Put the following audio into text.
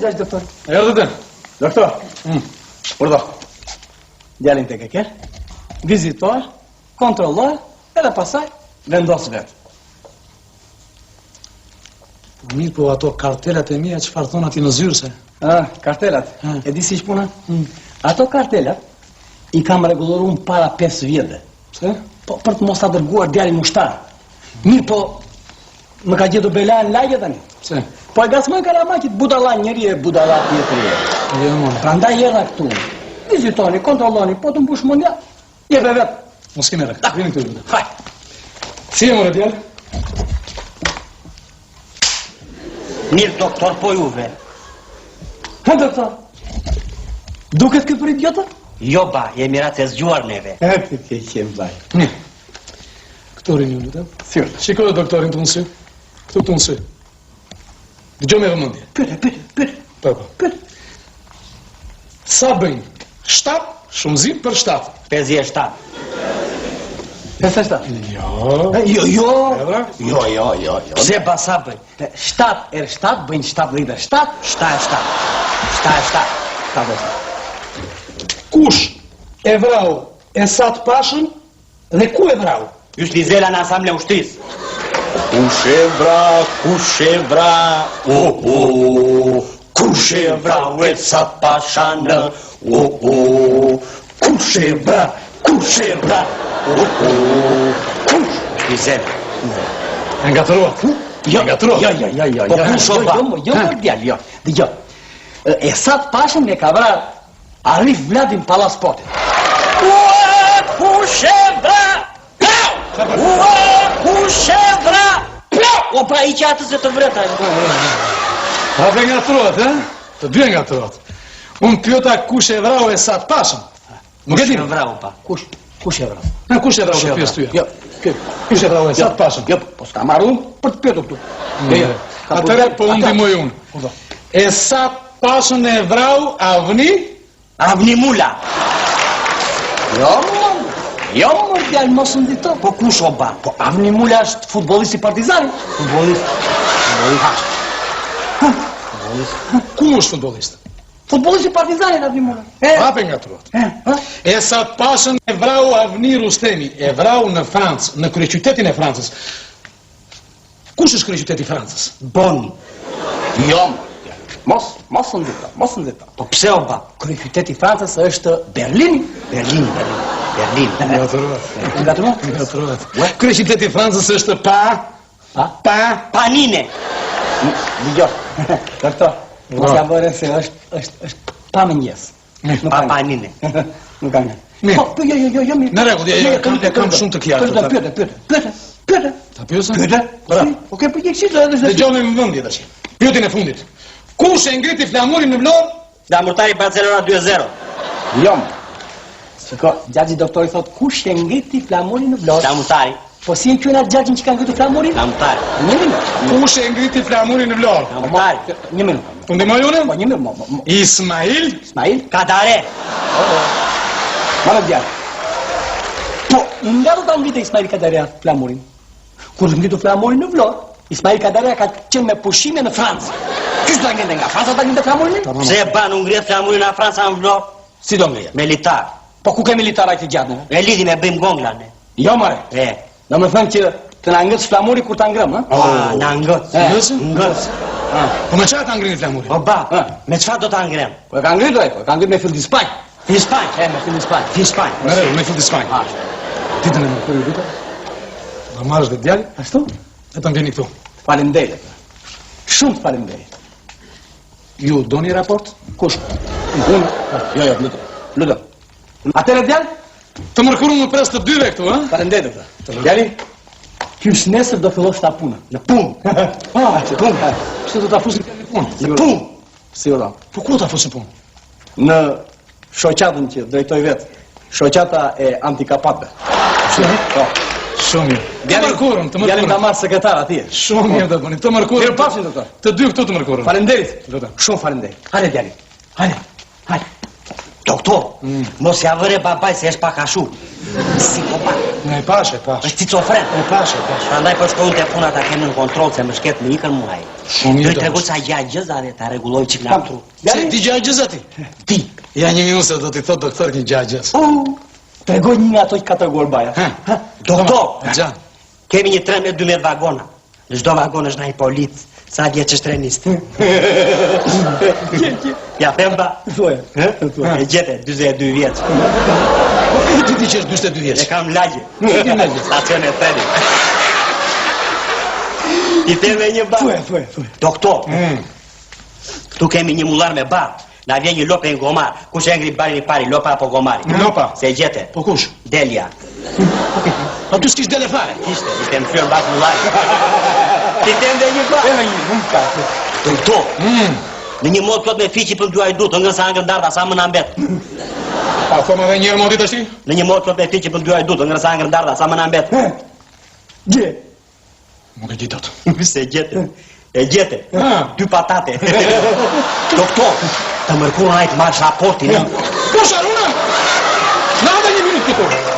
Zaç doktor. Erdhën. Doktor. Urdhë. Djalin tek e ke. Vizitor, kontrollor, edhe pasaj vendos vet. Mirë, po ato kartelat e mia çfarë thon aty në zyrë se? Kartelat. E di si puna? Ato kartelat I kam rregulluar para 5 vjetëve. Pse? Po për të mos ta dërguar djalin ushtar. Mirë, po më ka gjetur bela në lagje tani. Pse? Po e gasmoj Karamakit budalla njëri e budalla tjetër. Jo, mo. Prandaj erdha këtu. Vizitoni, kontrolloni, po të mbush mendja. Jep vet. Mos kemi rrek. Vini këtu. Haj. Si e morë djalë? Mirë, doktor, po juve. Ha, doktor. Duket këtë për idiota? Jo, ba, jemi ratë e zgjuar neve. E, të qemë vaj. Mirë. Këtu rini unë, lutem. Sigur. Shikoj doktorin të unë. Këtu të unë. Dëgjoj me vëmendje. Pyet. Po. Sa bëjnë? 7 shumëzim për 7. 57. 57. Jo. Jo. Edra? Jo. Pse ba sa bëjnë? 7 herë 7 bëjnë 77. 7. Kush e vrau Esat Pashën dhe ku e vrau? Just Lizela në asamble ushtris. Kush e vra, kush e vrau Esat Pashanë, kush e vra, kush, Lizela. E ngatëruat? Jo. Po kush o ba? Jo, për djalë, jo. Dëgjoj. Esat Pashën me ka vrar Arif Vladin Palasportit. Kush e vra, kush e vra, o pra I që atës e të vreta. A dhe ngatëruat, e? Të dy ngatëruat. Unë pyeta kush e vrau Esat Pashën. Nuk e Kush di. e vrau, pa? Kush e vrar? Kush e vrau të pyes tyja? Jo. Kush e vrau Esat Pashën? Jo, po s'ka marrë unë për të pyetur këtu. Jo. Atëre po unë ndihmoj unë. Esat Pashën e vrau Avni Mula. Jo, më djalë mos ndito. Po kush o ba? Po Avni Mula është futbollist I Partizanit. Ku është futbollist? Futbollist I Partizanit Avni Mula. Hape ngatëruat. Esat Pashën e vrau Avni Rustemi, e vrau në Francë, në kryeqytetin e Francës. Kush është kryeqyteti I Francës? Boni. Jo, mos ndito. Po pse o ba? Kryeqyteti I Francës është Berlini. Berlin. Ngatëruat. Kryeqyteti I Francës është Panine. Dëgjoj. Doktor, mos ja bëre se është pa mëngjes. Panine. Nuk ka ne. Mirë. Po jo mirë. Në rregull, kam shumë të qartë. Pyet. Ta pyesë? Bra. Okej, po je Dëgjoj me vëmendje tash. Pyetjen e fundit. Kush e ngriti flamurin në Vlorë? Damurtari Barcelona 2-0. Jo. Shiko, gjaxhi doktori thot kush e ngriti flamurin në Vlorë? Damurtari. Po si e quajnë atë gjaxhin që ka ngritur flamurin? Damurtari. Një minutë. Kush e ngriti flamurin në Vlorë? Damurtari. Një minutë. Po ndihmoj unë? Po një minutë. Ismail? Kadare. Marrë djalë. Po, nga do ta ngritë Ismail Kadarea flamurin? Kur ngritu flamurin në Vlorë, Ismail Kadarea ka qenë me pushime në Francë. Qysh do ngritë nga Franca ta ngritë flamurin? Pse ban u ngrihet flamurin në Franca në Vlorë? Si do ngrihet? Militar. Po ku ke militaraj të gjatë? E lidhi me bëjmë gonglan. Jo, mare. Do me thënë që të na ngëtës flamuri kur ta ngrëm, Na ngët. Ngët. Po me çfarë ta ngrini flamurin? O ba, me çfarë do ta ngrem? Po e ka ngritur ai, po e ka ngritur me fill Spanj. Në Spanjë. Me fill Spanj. Në Spanjë. Me fill Spanjë. Ditën e mërkurë vita. Do marrësh dhe djalë? Ashtu? Vetëm vini këtu. Faleminderit. Shumë faleminderit. Ju doni raport? Kush? Unë? Jo, lutem. Atëre djalë? Të mërkurën më pres të dyve këtu, ha? Faleminderit. Djali, hysh nesër do fillosh ta punë. Në punë. Në punë. Pse do ta fusin në punë? Në punë. Sigurisht. Po ku ta fusin punë? Në shoqatën që drejtoj vet. Shoqata e antikapatëve. Po. Shumë mirë. Të mërkurën. Djali ta marr sekretar atje. Shumë mirë do bëni. Të mërkurën. Mirupafshim doktor. Të dy këtu të mërkurën. Faleminderit. Lutem. Shumë faleminderit. Hajde djali. Hajde. Doktor, mos ja vëre babaj se ești pak ashu. Psicopat. E pashe. Ești schizofren. E pashe. Andai pe shkollën te puna ta kem në kontroll se më shket më ikën muaj. Shumë Do mirë. të tregoj sa gjëzave ta rregulloj çik nga tru. Se ti gjagjës ati? Ti. Ja një minutë se do t'i thot doktor një gjagjës. Tregoj një nga ato që ka treguar baja. Doktor, Gjan. kemi një tren me 12 vagona. Në çdo vagon është një polic. Sa vjeç është trenist? Ja them ba. Thuaj. E gjete, 42 vjeç. Ti ti që është 42 E vjeç. kam lagje. lagje? Stacion e trenit. I them me një ba. Thuaj. Doktor, këtu kemi një mullar me bar. Na vjen një lopë në gomar. Kush e ngri barin I pari, lopa apo gomari? Lopa. Se e gjete. Po kush? Delia. Po tu s'kish dele fare. Ishte më fyrë bas mullari. Ti them dhe një ba. Nuk ka. Doktor, në një mod plot me fiqi për duaj du, të ngën sa angër ndarda, sa më në mbet. Pa, thoma dhe njerë modit është ti? Në një mod plot me fiqi për duaj du, të ngën sa angër ndarda, sa më në mbet. Gje. Nuk e gjitot. Se gjete. E gjete. Ah. 2 patate. Doktor, të mërkurën ajtë marrë raportin. Po sharuna! Na dhe një minutë këtu.